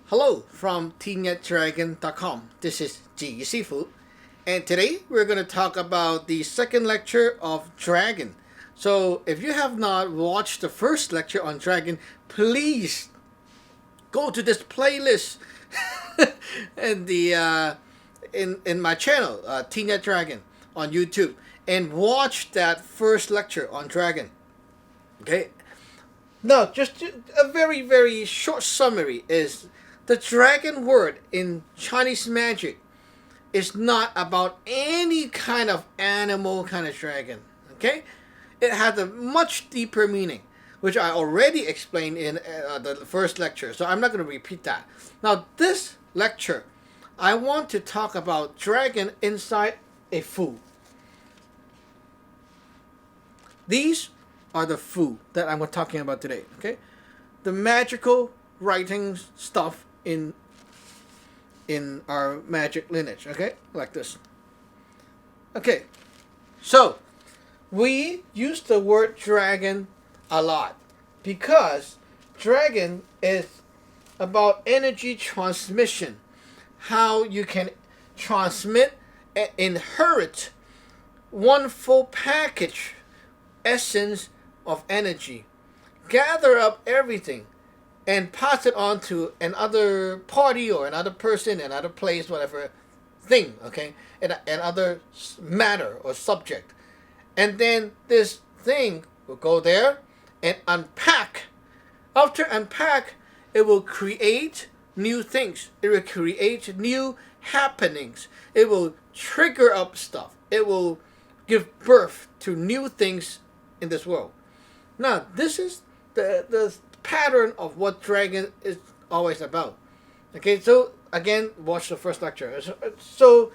Hello from TeamYatDragon.com. This is Ji Sifu, and today we're going to talk about the second lecture of Dragon. So if you have not watched the first lecture on Dragon, please go to this playlist and in my channel, Team Yat Dragon on YouTube, and watch that first lecture on Dragon. Okay. Now, just a very, very short summary is the dragon word in Chinese magic is not about any kind of animal kind of dragon. Okay? It has a much deeper meaning, which I already explained in the first lecture, so I'm not going to repeat that. Now, this lecture, I want to talk about dragon inside a fu. These are the fu that I'm talking about today. Okay, the magical writing stuff in our magic lineage. Okay, like this. Okay, so we use the word dragon a lot because dragon is about energy transmission, how you can transmit and inherit one full package essence of energy, gather up everything and pass it on to another party or another person, another place, whatever thing, okay, and other matter or subject. And then this thing will go there and unpack. After unpack, it will create new things. It will create new happenings. It will trigger up stuff. It will give birth to new things in this world. Now, this is the pattern of what dragon is always about. Okay, so again, watch the first lecture. It's so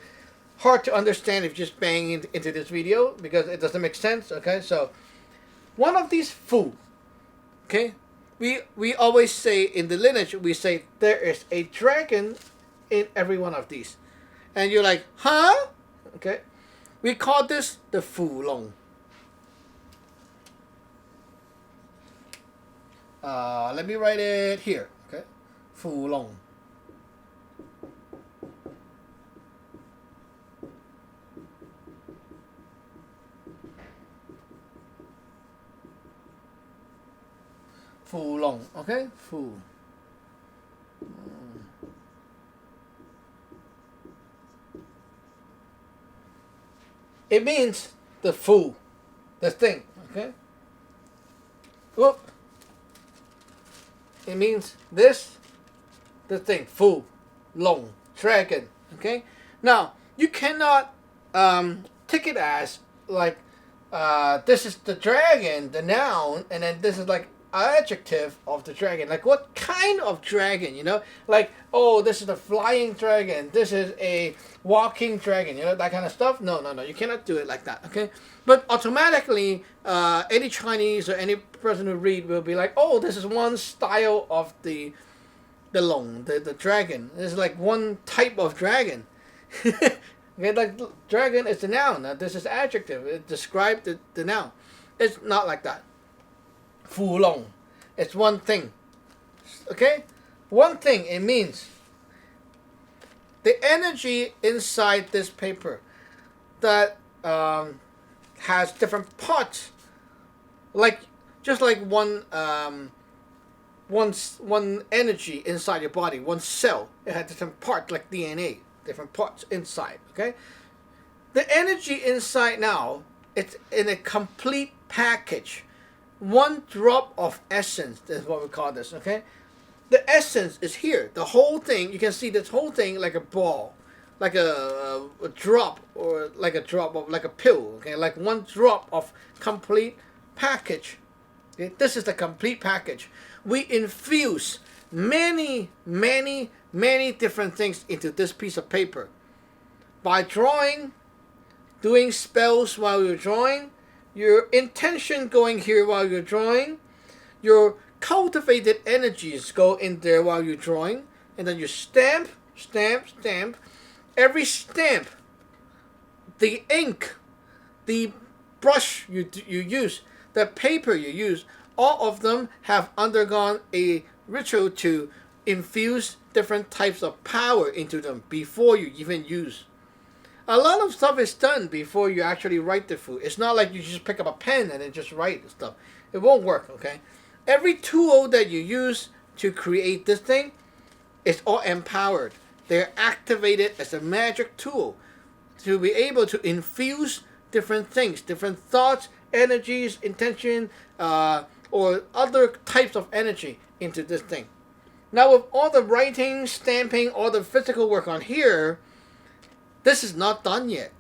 hard to understand if you just bang into this video because it doesn't make sense. Okay, so one of these fu, okay, we always say in the lineage, we say there is a dragon in every one of these. And you're like, huh? Okay, we call this the fu long. Let me write it here. Okay, fu long. Fu long. Okay, fu. It means the fu, the thing. Okay. Whoop. It means this, the thing, fu, long, dragon. Okay. Now you cannot take it as like this is the dragon, the noun, and then this is like adjective of the dragon. Like what kind of dragon? You know, like oh, this is the flying dragon. This is a walking dragon. You know, that kind of stuff. No. You cannot do it like that. Okay. But automatically, any Chinese or any person who read will be like, oh, this is one style of the long, the dragon. This is like one type of dragon. Okay, like dragon is the noun. Now, this is adjective. It describes the noun. It's not like that. Fu long. It's one thing. Okay? One thing. It means the energy inside this paper that has different parts, like just like one energy inside your body, one cell. It has different parts, like DNA, different parts inside. Okay, the energy inside now, it's in a complete package. One drop of essence is what we call this. Okay, the essence is here. The whole thing, you can see this whole thing like a ball. Like a drop, or like a drop of like a pill. Okay, like one drop of complete package. Okay? This is the complete package. We infuse many different things into this piece of paper by drawing, doing spells while you're drawing, your intention going here while you're drawing, your cultivated energies go in there while you're drawing, and then you stamp. Every stamp, the ink, the brush you use, the paper you use, all of them have undergone a ritual to infuse different types of power into them before you even use. A lot of stuff is done before you actually write the food. It's not like you just pick up a pen and then just write stuff. It won't work, okay? Every tool that you use to create this thing is all empowered. They're activated as a magic tool to be able to infuse different things, different thoughts, energies, intention, or other types of energy into this thing. Now, with all the writing, stamping, all the physical work on here, this is not done yet.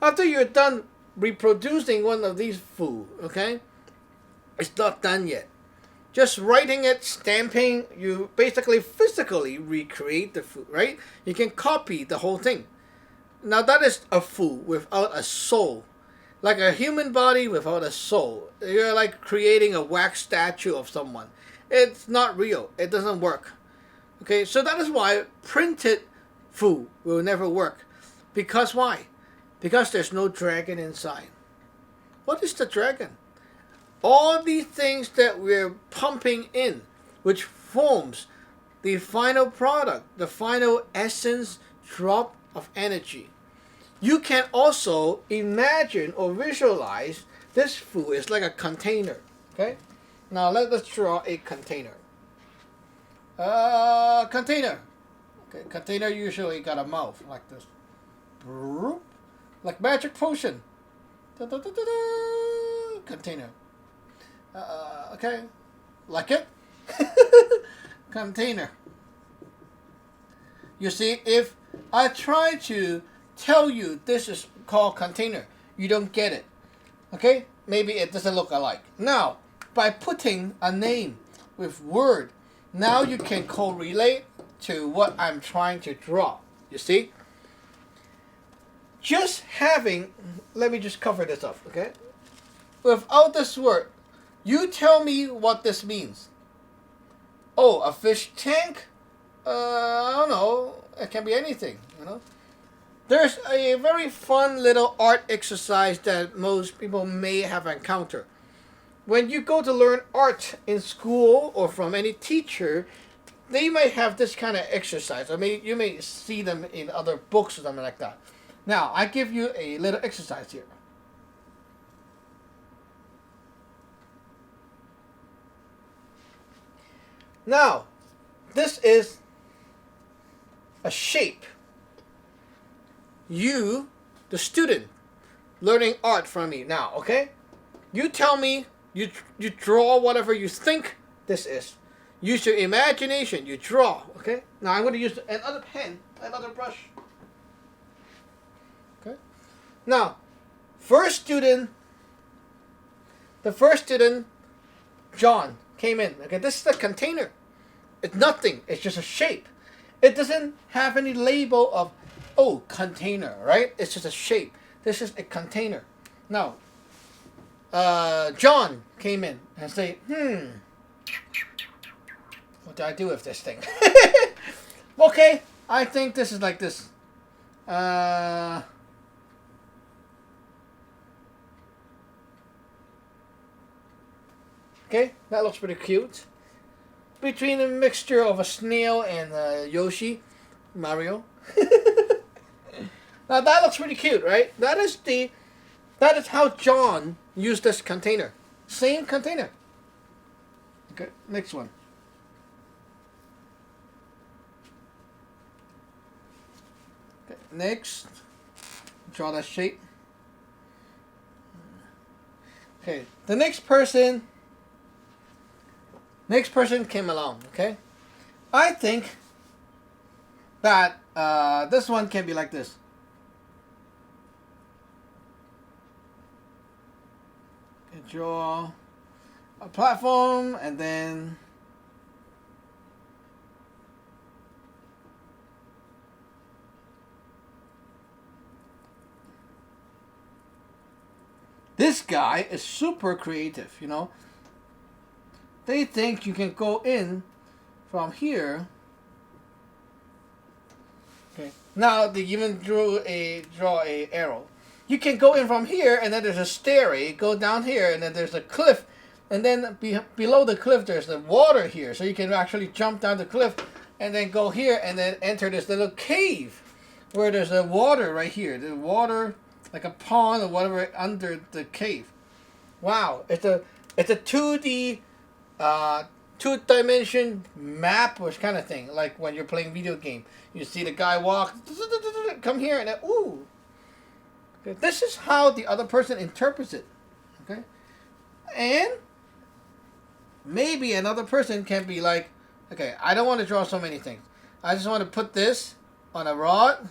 After you're done reproducing one of these food, okay, it's not done yet. Just writing it, stamping, you basically physically recreate the food, right? You can copy the whole thing. Now that is a food without a soul. Like a human body without a soul. You're like creating a wax statue of someone. It's not real. It doesn't work. Okay, so that is why printed food will never work. Because why? Because there's no dragon inside. What is the dragon? All these things that we're pumping in, which forms the final product, the final essence drop of energy. You can also imagine or visualize this food is like a container. Okay? Now let us draw a container. Container. Okay, container usually got a mouth like this. Like magic potion. Container. Okay. Like it? Container. You see, if I try to tell you this is called container, you don't get it. Okay? Maybe it doesn't look alike. Now, by putting a name with word, now you can correlate to what I'm trying to draw. You see? Just having, let me just cover this up, okay? Without this word, you tell me what this means. Oh, a fish tank? I don't know. It can be anything, you know? There's a very fun little art exercise that most people may have encountered. When you go to learn art in school or from any teacher, they might have this kind of exercise. You may see them in other books or something like that. Now, I give you a little exercise here. Now, this is a shape. You, the student, learning art from me now, okay? You tell me, you draw whatever you think this is. Use your imagination, you draw, okay? Now I'm going to use another pen, another brush. Okay? Now, the first student, John, came in. Okay, this is the container. It's nothing, it's just a shape. It doesn't have any label of, oh, container, right? It's just a shape. This is a container. Now, John came in and say, what do I do with this thing? Okay, I think this is like this. Okay, that looks pretty cute. Between a mixture of a snail and Yoshi, Mario. Now that looks pretty cute, right? That is how John used this container. Same container. Okay, next one. Okay, next. Draw that shape. Okay, the next person came along, okay? I think that this one can be like this. Okay, draw a platform and then this guy is super creative, you know. They think you can go in from here. Okay. Now they even draw a arrow. You can go in from here, and then there's a stairway. Go down here, and then there's a cliff and then below the cliff there's the water here, so you can actually jump down the cliff and then go here and then enter this little cave where there's the water right here. The water, like a pond or whatever, under the cave. Wow, it's a 2D, two-dimension map or kind of thing, like when you're playing video game. You see the guy walk, come here, and then, ooh. Okay, this is how the other person interprets it. Okay, and maybe another person can be like, okay, I don't want to draw so many things. I just want to put this on a rod.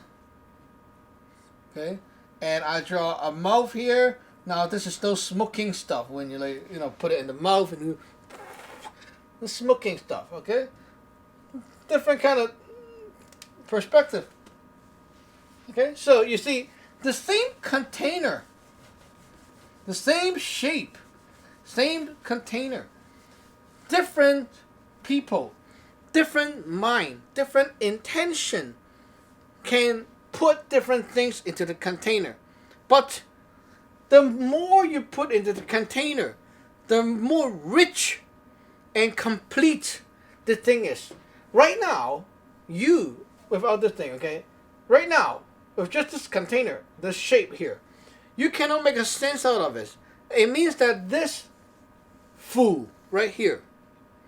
Okay, and I draw a mouth here. Now this is still smoking stuff when you like, put it in the mouth and you, the smoking stuff. Okay, different kind of perspective. Okay, so you see the same container, the same shape, same container, different people, different mind, different intention can put different things into the container. But the more you put into the container, the more rich and complete the thing is. Right now, you, without this thing, okay? Right now, with just this container, this shape here, you cannot make a sense out of it. It means that this fool right here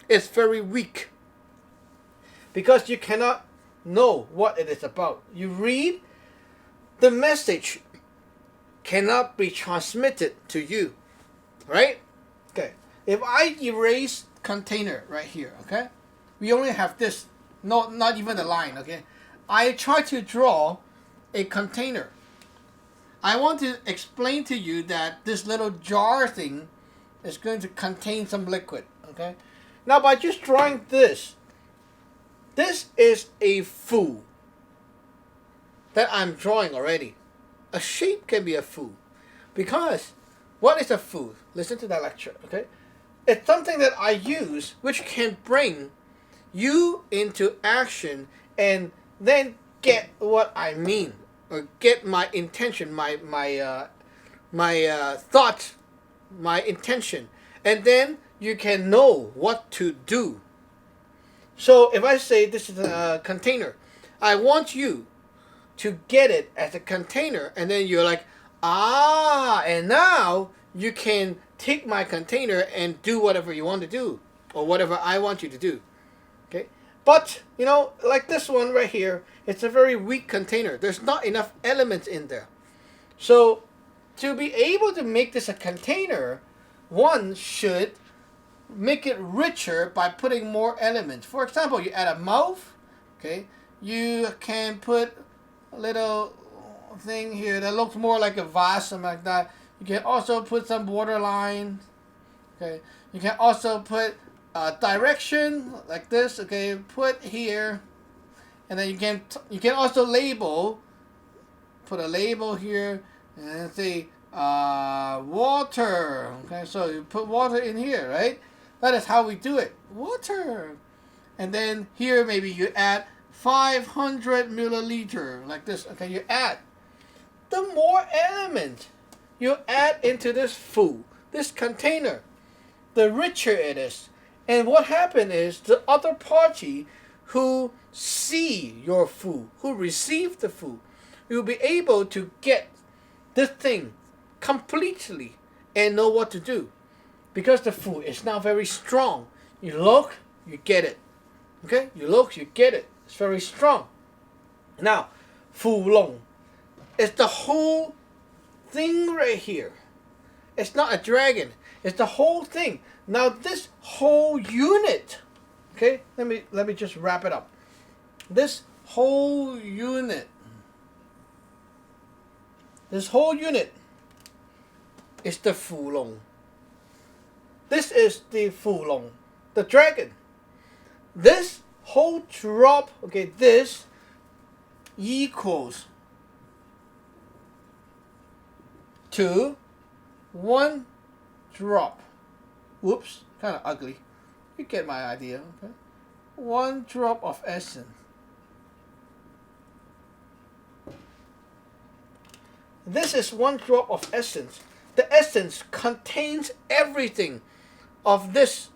is very weak, because you cannot know what it is about. You read, the message cannot be transmitted to you, right? Okay, if I erase container right here, okay, we only have this, not even the line, okay? I try to draw a container. I want to explain to you that this little jar thing is going to contain some liquid, okay? Now by just drawing this is a fool that I'm drawing already. A shape can be a fool, because what is a fool? Listen to that lecture, okay? It's something that I use which can bring you into action and then get what I mean, or get my intention, my thought, my intention, and then you can know what to do. So if I say this is a container, I want you to get it as a container, and then you're like, and now you can take my container and do whatever you want to do, or whatever I want you to do. Okay? But, like this one right here, it's a very weak container. There's not enough elements in there. So, to be able to make this a container, one should make it richer by putting more elements. For example, you add a mouth, okay? You can put a little thing here that looks more like a vase, something like that. You can also put some borderline, okay? You can also put direction like this, okay? Put here, and then you can also label. Put a label here and say water. Okay, so you put water in here, right? That is how we do it. Water, and then here maybe you add 500 milliliter like this. Okay, you add. The more elements you add into this food, this container, the richer it is. And what happened is the other party who see your food, who receive the food, you'll be able to get this thing completely and know what to do. Because the food is now very strong. You look, you get it. Okay? You look, you get it. It's very strong. Now, Fu Long is the whole thing right here. It's not a dragon. It's the whole thing. Now this whole unit, okay, let me just wrap it up. This whole unit is the Fu Long. This is the Fu Long, the dragon. This whole drop, okay, this equals to one drop. Whoops, kind of ugly. You get my idea, okay? One drop of essence. This is one drop of essence. The essence contains everything of this,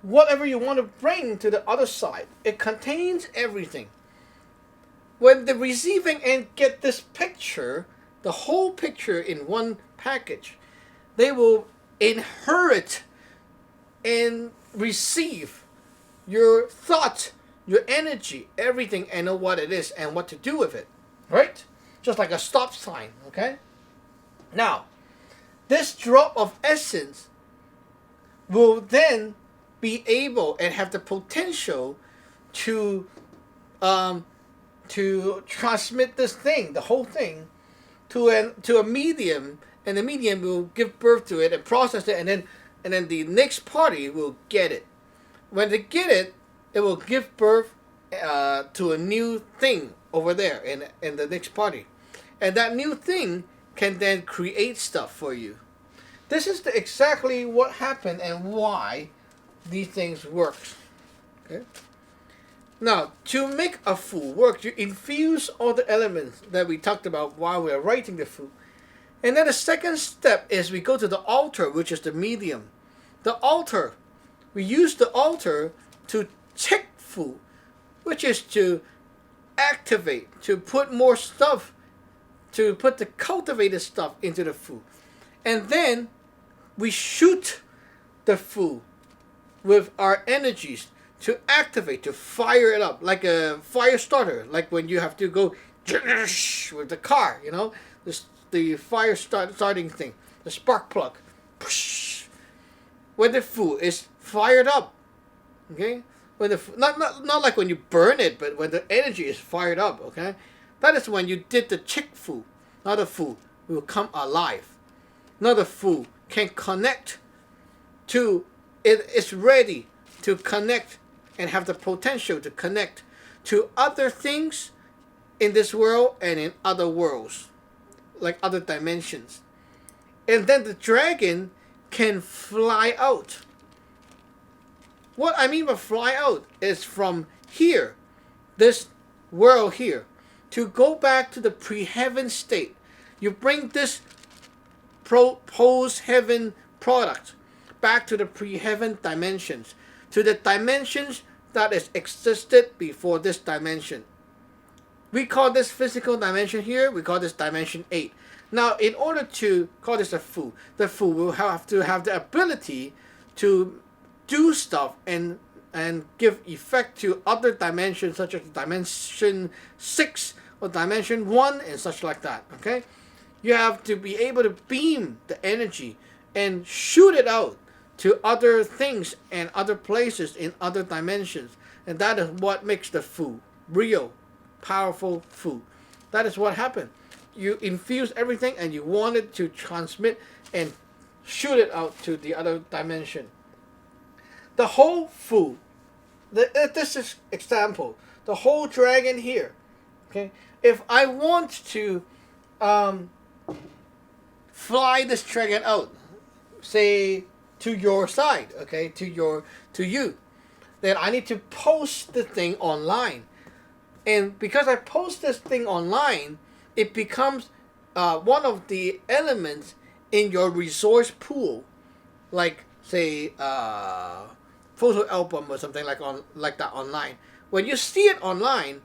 whatever you want to bring to the other side. It contains everything. When the receiving end get this picture, the whole picture in one package, they will inherit and receive your thought, your energy, everything, and know what it is and what to do with it. Right? Just like a stop sign, okay? Now, this drop of essence will then be able and have the potential to transmit this thing, the whole thing, to a medium, and the medium will give birth to it and process it, and then the next party will get it. When they get it, it will give birth to a new thing over there in the next party, and that new thing can then create stuff for you. This is exactly what happened and why these things work. Okay. Now, to make a fu work, you infuse all the elements that we talked about while we are writing the fu. And then the second step is we go to the altar, which is the medium. The altar, we use the altar to check fu, which is to activate, to put more stuff, to put the cultivated stuff into the fu. And then we shoot the fu with our energies to activate, to fire it up, like a fire starter, like when you have to go with the car, you know, the fire starting thing, the spark plug. When the fu is fired up, okay, when the not like when you burn it, but when the energy is fired up, okay, that is when you did the chick fu. Now the fu will come alive. Now the fu can connect to it. Is ready to connect and have the potential to connect to other things in this world and in other worlds, like other dimensions. And then the dragon can fly out. What I mean by fly out is from here, this world here, to go back to the pre-heaven state. You bring this post-heaven product back to the pre-heaven dimensions, to the dimensions that is existed before this dimension. We call this physical dimension here, we call this dimension 8. Now, in order to call this a fu, the fu will have to have the ability to do stuff and give effect to other dimensions, such as dimension 6 or dimension 1 and such like that, okay? You have to be able to beam the energy and shoot it out to other things and other places in other dimensions. And that is what makes the fu real, powerful fu. That is what happened. You infuse everything and you want it to transmit and shoot it out to the other dimension. The whole fu, this is example, the whole dragon here, okay? If I want to fly this dragon out, say to your side, okay, to you, then I need to post the thing online. And because I post this thing online, it becomes one of the elements in your resource pool, like say photo album or something like that online. When you see it online,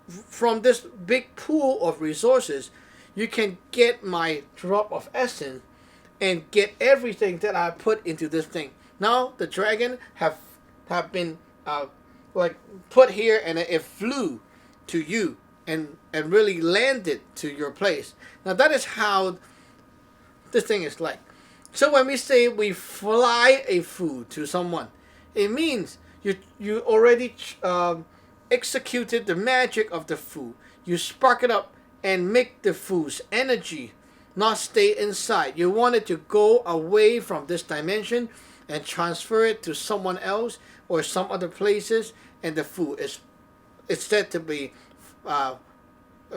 from this big pool of resources, you can get my drop of essence and get everything that I put into this thing. Now the dragon have been like put here, and it flew to you and really landed to your place. Now that is how this thing is like. So when we say we fly a fu to someone, it means you already executed the magic of the fu. You spark it up and make the fu's energy not stay inside. You want it to go away from this dimension and transfer it to someone else or some other places, and the fu is said to be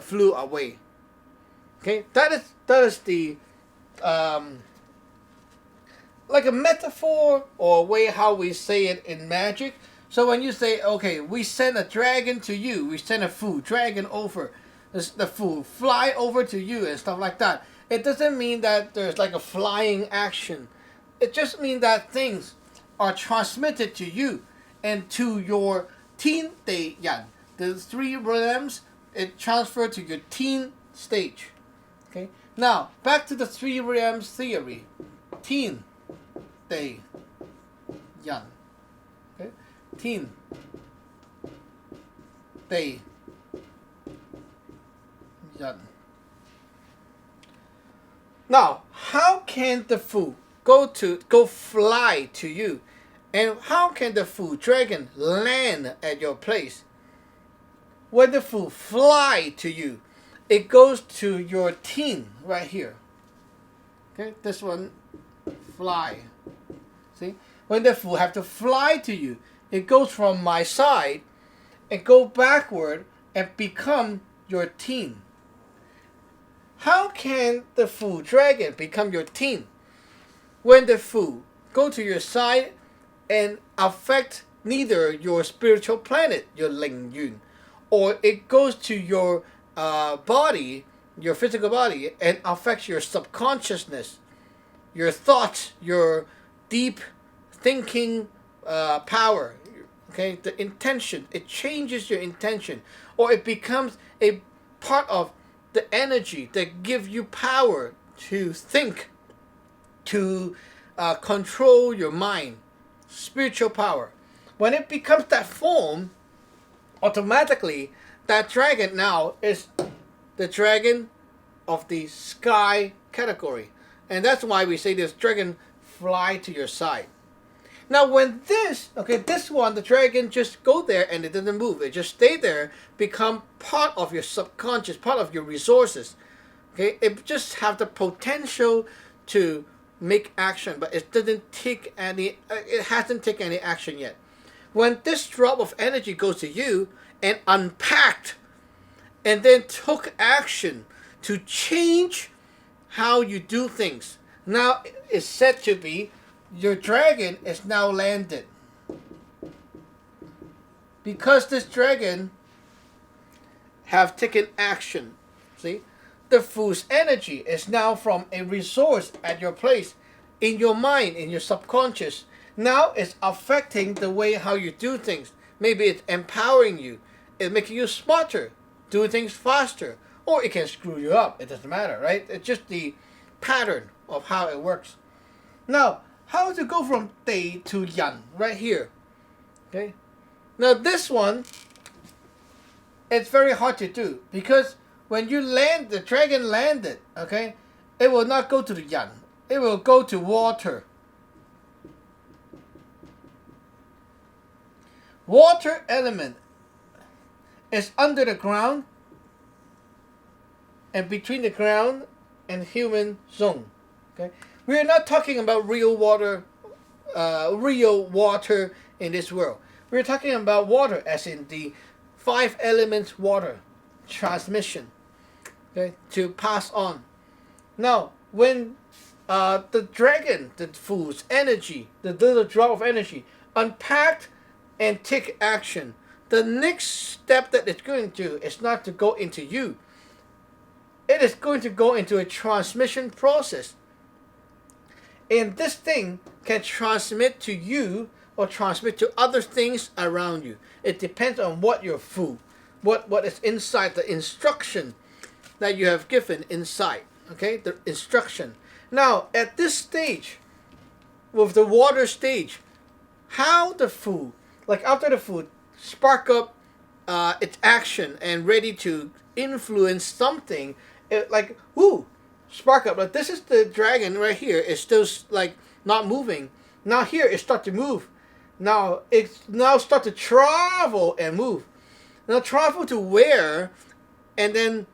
flew away. Okay, that is the like a metaphor or a way how we say it in magic. So when you say, okay, we send a dragon to you, we send a fu dragon over, the fu fly over to you and stuff like that. It doesn't mean that there's like a flying action. it just means that things are transmitted to you and to your teen day yan. The 3 realms, it transferred to your teen stage. Okay. Now back to the 3 realms theory. Teen day yan. Okay. Teen day yan. Now, how can the Fu go fly to you? And how can the Fu dragon land at your place? When the Fu fly to you, it goes to your teen right here. Okay, this one, fly. See? When the Fu have to fly to you, it goes from my side and go backward and become your teen. How can the Fu dragon become your teen? When the Fu go to your side and affect neither your spiritual planet, your Ling Yun, or it goes to your body, your physical body, and affects your subconsciousness, your thoughts, your deep thinking power. Okay, the intention, it changes your intention, or it becomes a part of the energy that gives you power to think, to control your mind, spiritual power. When it becomes that form, automatically that dragon now is the dragon of the sky category. And that's why we say this dragon fly to your side. Now when this one, the dragon just go there and it doesn't move. It just stay there, become part of your subconscious, part of your resources. Okay, it just have the potential to make action, but it hasn't taken any action yet. When this drop of energy goes to you and unpacked and then took action to change how you do things, now it's said to be your dragon is now landed. Because this dragon have taken action. See? The Fu's energy is now from a resource at your place, in your mind, in your subconscious. Now it's affecting the way how you do things. Maybe it's empowering you. It's making you smarter, doing things faster. Or it can screw you up. It doesn't matter, right? It's just the pattern of how it works. Now, how to go from Dei to Yan right here? Okay. Now this one, it's very hard to do because when you land, the dragon landed. Okay, it will not go to the Yan. It will go to water. Water element is under the ground and between the ground and human zone. Okay. We are not talking about real water in this world. We're talking about water as in the 5 elements water transmission, okay, to pass on. Now, when the dragon, the Fu's energy, the little drop of energy, unpacked and take action, the next step that it's going to do is not to go into you. It is going to go into a transmission process. And this thing can transmit to you or transmit to other things around you. It depends on what your Fu, what is inside the instruction that you have given inside. Okay, the instruction. Now, at this stage, with the water stage, how the Fu, like after the Fu spark up its action and ready to influence something, it like, whoo, spark up. Like this is the dragon right here. It's still like not moving. Now here it start to move. Now it's now start to travel and move. Now travel to where, and then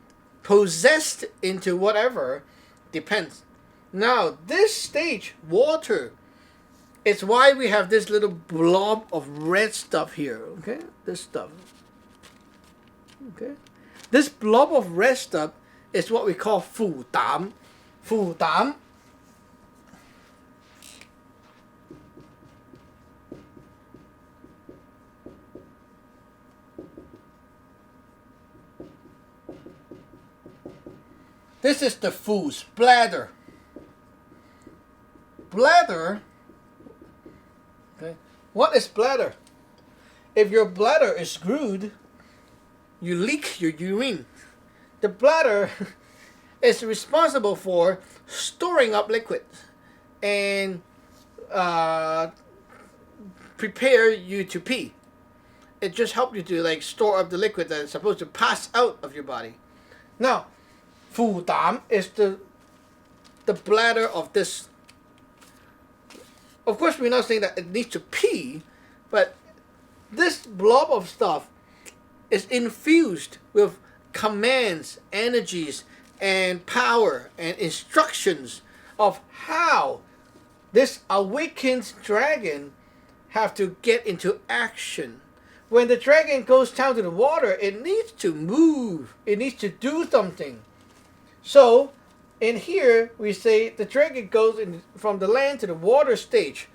possessed into whatever, depends. Now this stage, water, it's why we have this little blob of red stuff here. Okay, this stuff. Okay, this blob of red stuff is what we call Fu Dam. Fu Dam. This is the Fu's bladder. bladder, okay, what is bladder? If your bladder is screwed, you leak your urine. The bladder is responsible for storing up liquid and prepare you to pee. It just helps you to like store up the liquid that is supposed to pass out of your body. Now, fu dam is the bladder of this. Of course, we're not saying that it needs to pee, but this blob of stuff is infused with commands, energies, and power and instructions of how this awakened dragon have to get into action. When the dragon goes down to the water, it needs to move. It needs to do something. So, in here, we say the dragon goes from the land to the water stage.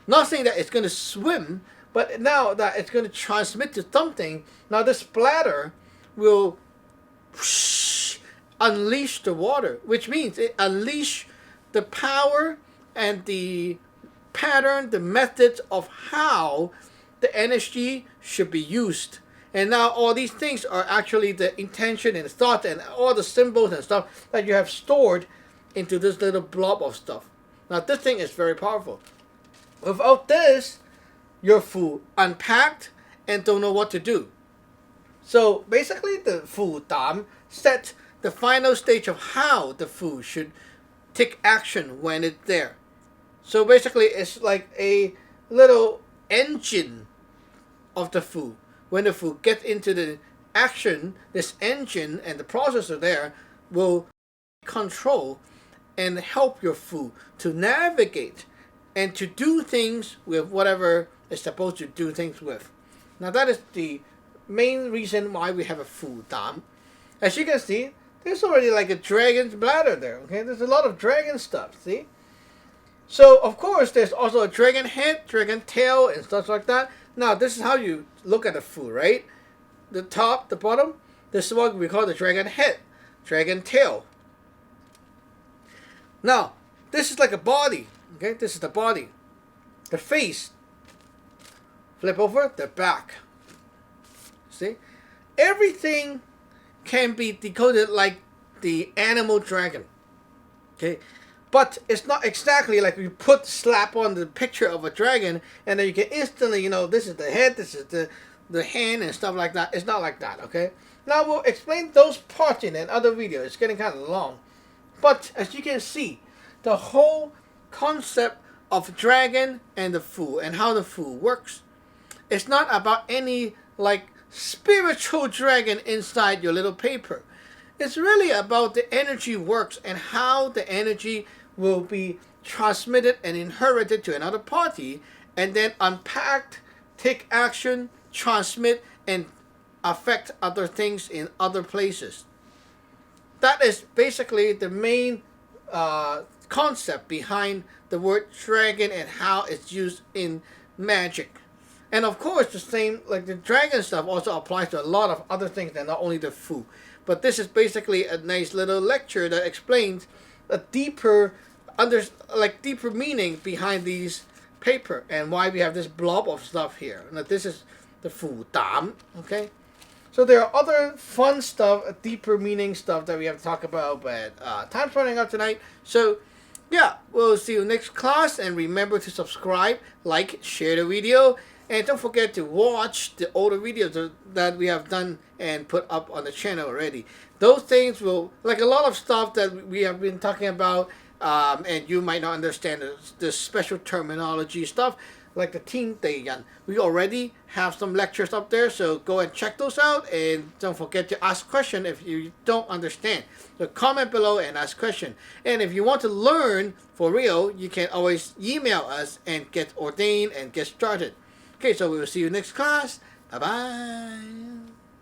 Not saying that it's going to swim, but now that it's going to transmit to something. Now this bladder will unleash the water, which means it unleash the power and the pattern, the methods of how the energy should be used. And now all these things are actually the intention and thought and all the symbols and stuff that you have stored into this little blob of stuff. Now this thing is very powerful. Without this, your fu unpacked and don't know what to do. So basically the fu dam sets the final stage of how the fu should take action when it's there. So basically it's like a little engine of the fu. When the fu gets into the action, this engine and the processor there will control and help your fu to navigate and to do things with whatever it's supposed to do things with. Now that is the main reason why we have a fu dam. As you can see, there's already like a dragon's bladder there. Okay, there's a lot of dragon stuff. See? So of course there's also a dragon head, dragon tail, and stuff like that. Now this is how you look at the fu, right? The top, the bottom. This is what we call the dragon head, dragon tail. Now this is like a body. Okay, this is the body, the face. Flip over the back. See, everything can be decoded like the animal dragon. Okay, but it's not exactly like you slap on the picture of a dragon and then you can instantly, this is the head, this is the hand and stuff like that. It's not like that. Okay. Now we'll explain those parts in another video. It's getting kind of long, but as you can see, the whole concept of dragon and the fu and how the fu works. It's not about any like spiritual dragon inside your little paper. It's really about the energy works and how the energy will be transmitted and inherited to another party and then unpacked, take action, transmit, and affect other things in other places. That is basically the main concept behind the word dragon and how it's used in magic. And of course the same, like the dragon stuff also applies to a lot of other things than not only the fu. But this is basically a nice little lecture that explains a deeper deeper meaning behind these paper and why we have this blob of stuff here. Now this is the fu dam, okay? So there are other fun stuff, deeper meaning stuff that we have to talk about, but time's running out tonight. So yeah, we'll see you next class, and remember to subscribe, like, share the video, and don't forget to watch the older videos that we have done and put up on the channel already. Those things will, like a lot of stuff that we have been talking about, and you might not understand the special terminology stuff, like the Tin Yan. We already have some lectures up there, so go and check those out, and don't forget to ask questions if you don't understand. So comment below and ask questions. And if you want to learn for real, you can always email us and get ordained and get started. Okay, so we will see you next class. Bye-bye.